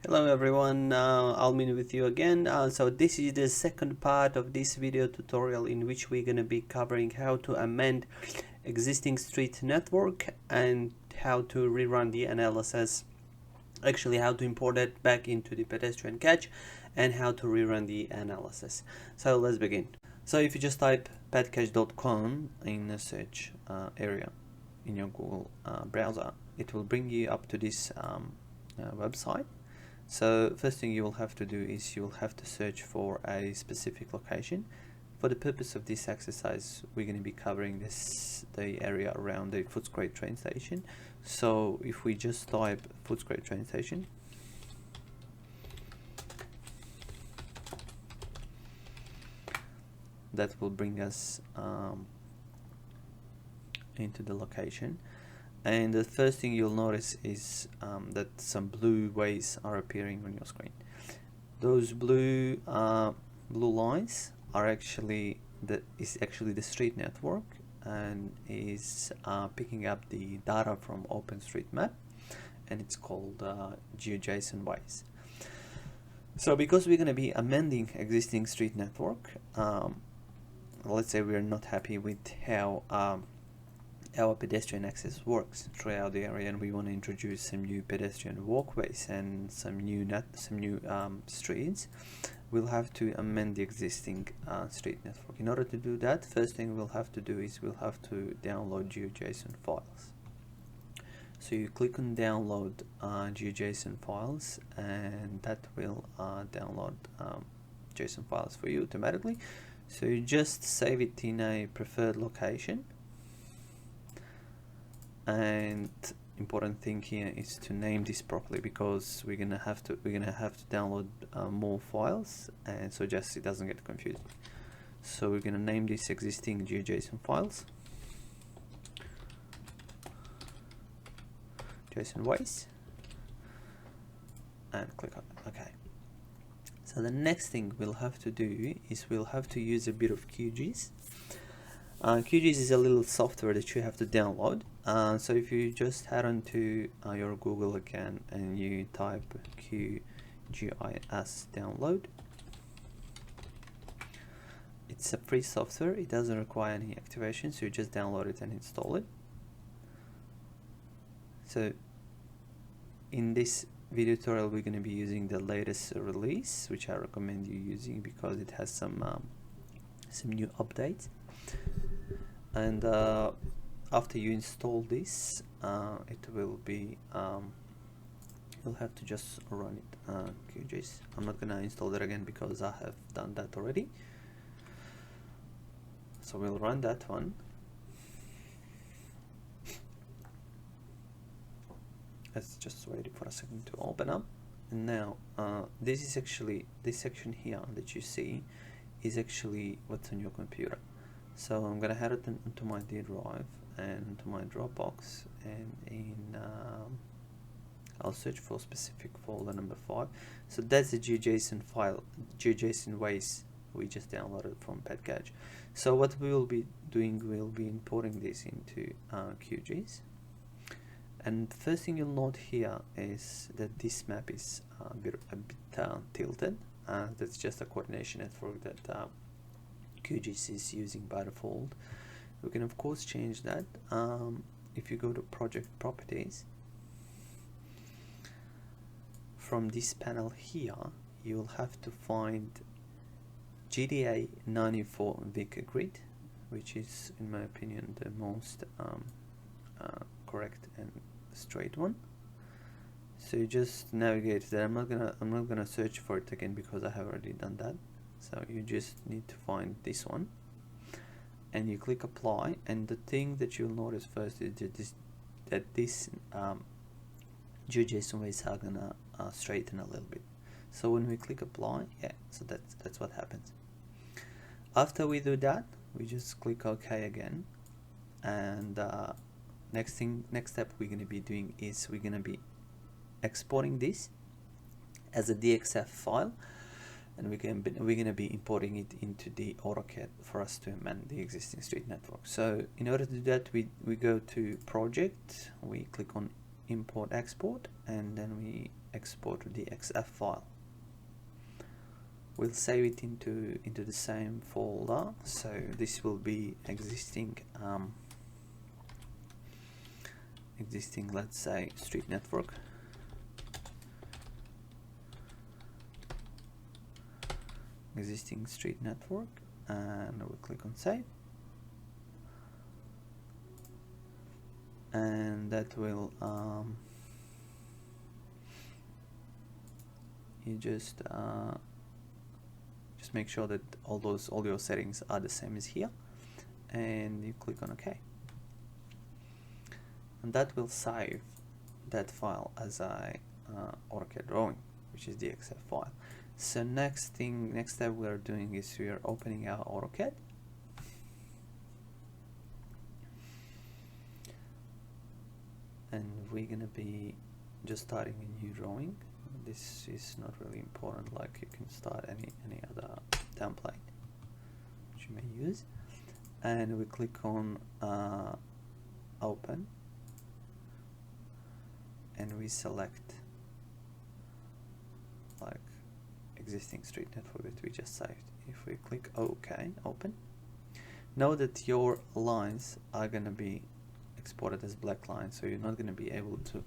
Hello everyone, I'll meet with you again. So this is the second part of this video tutorial in which we're going to be covering how to amend existing street network and how to rerun the analysis, actually how to import it back into the pedestrian catch and how to rerun the analysis. So let's begin. So if you just type pedcatch.com in the search area in your Google browser, it will bring you up to this website. So first thing you will have to do is you will have to search for a specific location. For the purpose of this exercise, we're going to be covering the area around the Footscray train station. So if we just type Footscray train station, that will bring us into the location. And the first thing you'll notice is that some blue ways are appearing on your screen. Those blue lines are actually the street network and is picking up the data from OpenStreetMap, and it's called GeoJSON ways. So because we're going to be amending existing street network, let's say we're not happy with how our pedestrian access works throughout the area, and we want to introduce some new pedestrian walkways and some new streets, we'll have to amend the existing street network. In order to do that, first thing we'll have to do is we'll have to download GeoJSON files. So you click on download GeoJSON files, and that will download JSON files for you automatically. So you just save it in a preferred location. And important thing here is to name this properly, because we're gonna have to download more files, and so just it doesn't get confused. So we're gonna name this existing GeoJSON files JSON ways and click on OK. So the next thing we'll have to do is we'll have to use a bit of QGIS. QGIS is a little software that you have to download. So if you just head on to your Google again and you type QGIS download, it's a free software. It doesn't require any activation, so you just download it and install it. So in this video tutorial, we're going to be using the latest release, which I recommend you using because it has some new updates. And after you install this, it will be you'll have to just run it QGIS. I'm not gonna install it again because I have done that already. So we'll run that one. Let's just wait for a second to open up. And now this is actually, this section here that you see is actually what's on your computer. So I'm gonna head into my D drive and to my Dropbox, and I'll search for specific folder number 5. So that's the GeoJSON file, GeoJSON ways we just downloaded from Pedcatch. So what we will be doing, we'll be importing this into QGIS. And the first thing you'll note here is that this map is a bit tilted. That's just a coordination network that QGIS is using by default. We can of course change that. If you go to project properties, from this panel here you'll have to find GDA 94 Vic grid, which is in my opinion the most correct and straight one. So you just navigate there. I'm not gonna search for it again because I have already done that. So you just need to find this one and you click apply, and the thing that you'll notice first is that this GeoJSON ways are gonna straighten a little bit. So when we click apply, yeah, so that's what happens. After we do that, we just click OK again, and next step we're going to be doing is we're going to be exporting this as a DXF file, and we're going to be importing it into the AutoCAD for us to amend the existing street network. So in order to do that, we go to project, we click on import export, and then we export the XF file. We'll save it into the same folder, so this will be existing let's say street network. Existing street network, and we'll click on save, and that will you just make sure that all your settings are the same as here, and you click on OK, and that will save that file as a AutoCAD drawing, which is the XF file. So next step we are doing is we are opening our AutoCAD, and we're gonna be just starting a new drawing. This is not really important, like you can start any other template which you may use, and we click on open, and we select like existing street network that we just saved. If we click OK, open, know that your lines are going to be exported as black lines, so you're not going to be able to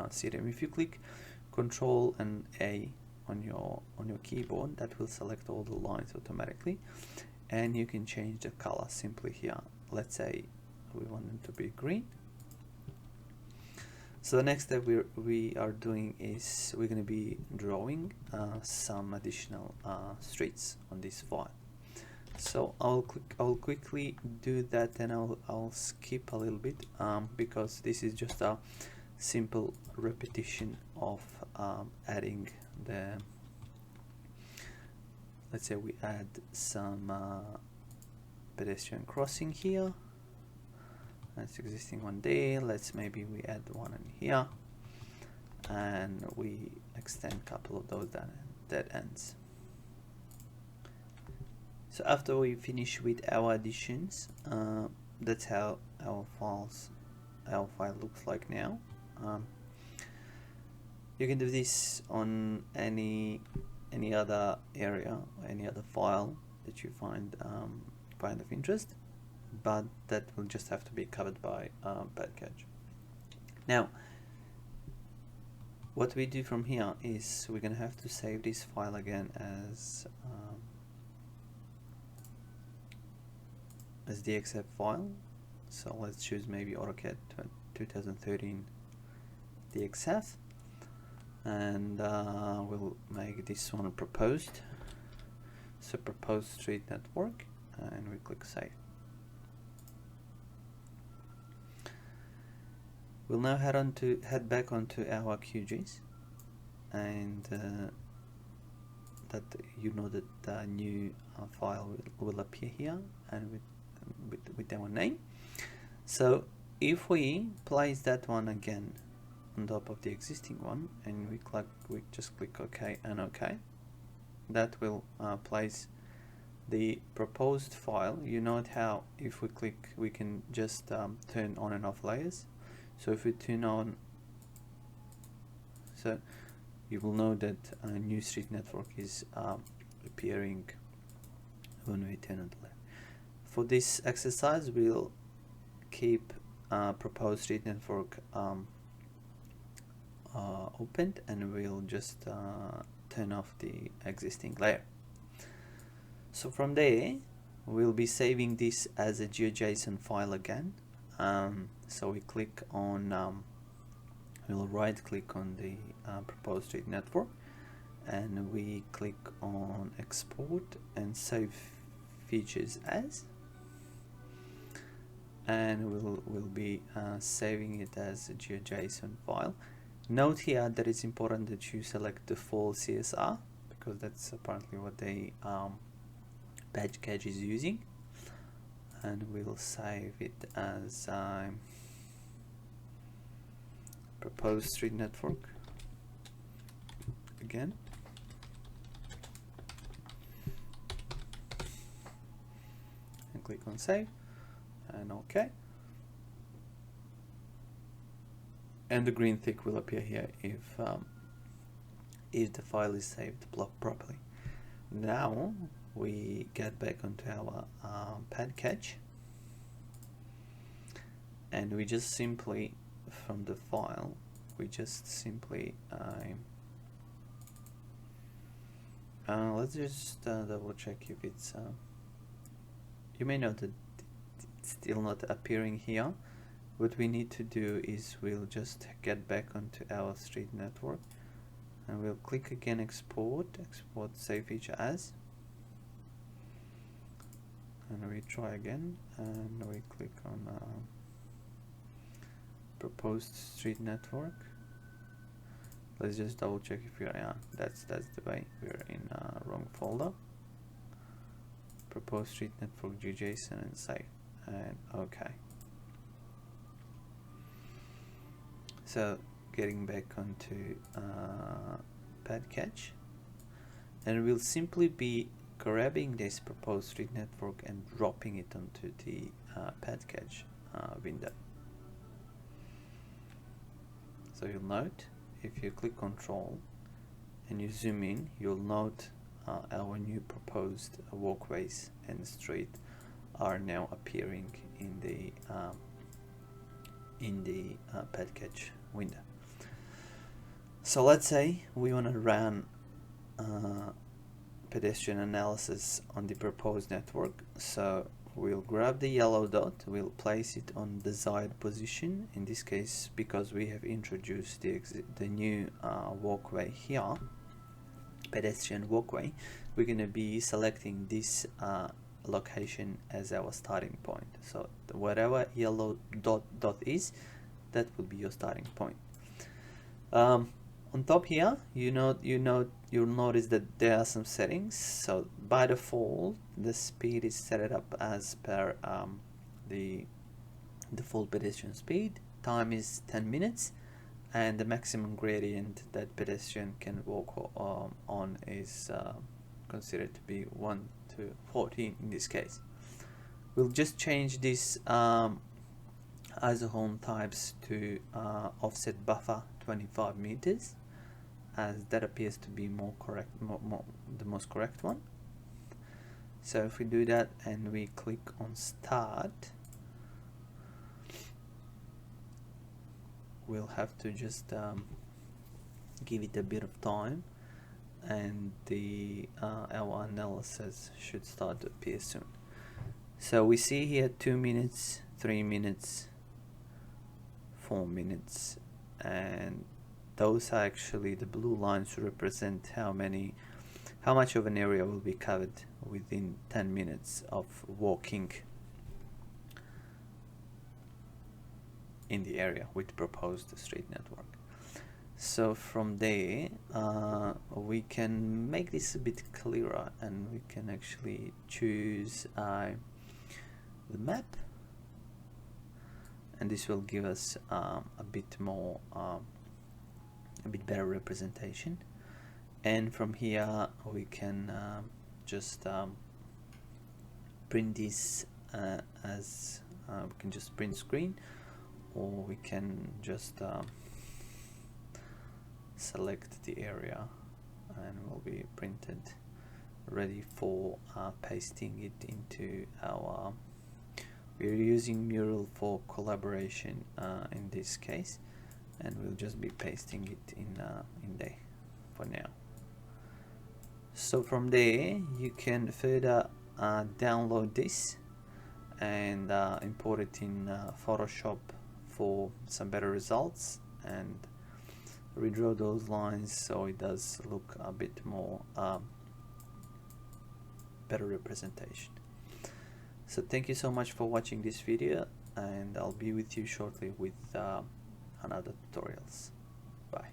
see them. If you click Control and A on your keyboard, that will select all the lines automatically, and you can change the color simply here. Let's say we want them to be green. So the next step we are doing is we're going to be drawing some additional streets on this file. So I'll quickly do that, and I'll skip a little bit because this is just a simple repetition of adding the, let's say we add some pedestrian crossing here. That's existing one there. Maybe we add one in here, and we extend a couple of those dead ends. So after we finish with our additions, that's how our file looks like now. You can do this on any other area or any other file that you find of interest, but that will just have to be covered by Pedcatch. Now, what we do from here is we're going to have to save this file again as the XF file. So let's choose maybe AutoCAD 2013 DXF, and we'll make this one proposed. So proposed street network, and we click save. We'll now head back onto our QGIS, and that you know that the new file will appear here, and with our name. So if we place that one again on top of the existing one, and we just click OK and OK, that will place the proposed file. You note how if we click, we can just turn on and off layers. So if we turn on, so you will know that a new street network is appearing when we turn on the layer. For this exercise, we'll keep proposed street network opened, and we'll just turn off the existing layer. So from there, we'll be saving this as a GeoJSON file again. So we click on, we'll right click on the proposed street network, and we click on export and save features as, and we'll be saving it as a GeoJSON file. Note here that it's important that you select the full CSR, because that's apparently what the Pedcatch is using, and we'll save it as proposed street network again, and click on save and OK. and the green tick will appear here if the file is saved properly. Now we get back onto our Pedcatch, and we just simply, from the file, we just simply let's just double check if it's you may know that it's still not appearing here. What we need to do is we'll just get back onto our street network, and we'll click again export save feature as, and we try again, and we click on proposed street network. Let's just double check if we're that's the way we're in wrong folder. Proposed street network QGIS and save, and okay. So getting back onto Pedcatch, and we'll simply be grabbing this proposed street network and dropping it onto the Pedcatch window. So you'll note, if you click Control and you zoom in, you'll note our new proposed walkways and street are now appearing in the Pedcatch window. So let's say we want to run pedestrian analysis on the proposed network. So we'll grab the yellow dot, we'll place it on desired position. In this case, because we have introduced the new walkway here, pedestrian walkway, we're going to be selecting this location as our starting point. So whatever yellow dot is, that will be your starting point. On top here, you'll notice that there are some settings. So by default, the speed is set up as per the default pedestrian speed. Time is 10 minutes, and the maximum gradient that pedestrian can walk on is considered to be 1 to 14 in this case. We'll just change this isohome types to offset buffer 25 meters, as that appears to be more correct, the most correct one. So if we do that and we click on start, we'll have to just give it a bit of time, and our analysis should start to appear soon. So we see here 2 minutes, 3 minutes, 4 minutes, and those are actually the blue lines to represent how much of an area will be covered within 10 minutes of walking in the area with proposed street network. So from there we can make this a bit clearer, and we can actually choose the map, and this will give us a bit better representation. And from here we can just print this as we can just print screen, or we can just select the area and will be printed, ready for pasting it into our we're using Mural for collaboration in this case, and we'll just be pasting it in there for now. So from there you can further download this and import it in Photoshop for some better results, and redraw those lines so it does look a bit more better representation. So thank you so much for watching this video, and I'll be with you shortly with another tutorials. Bye.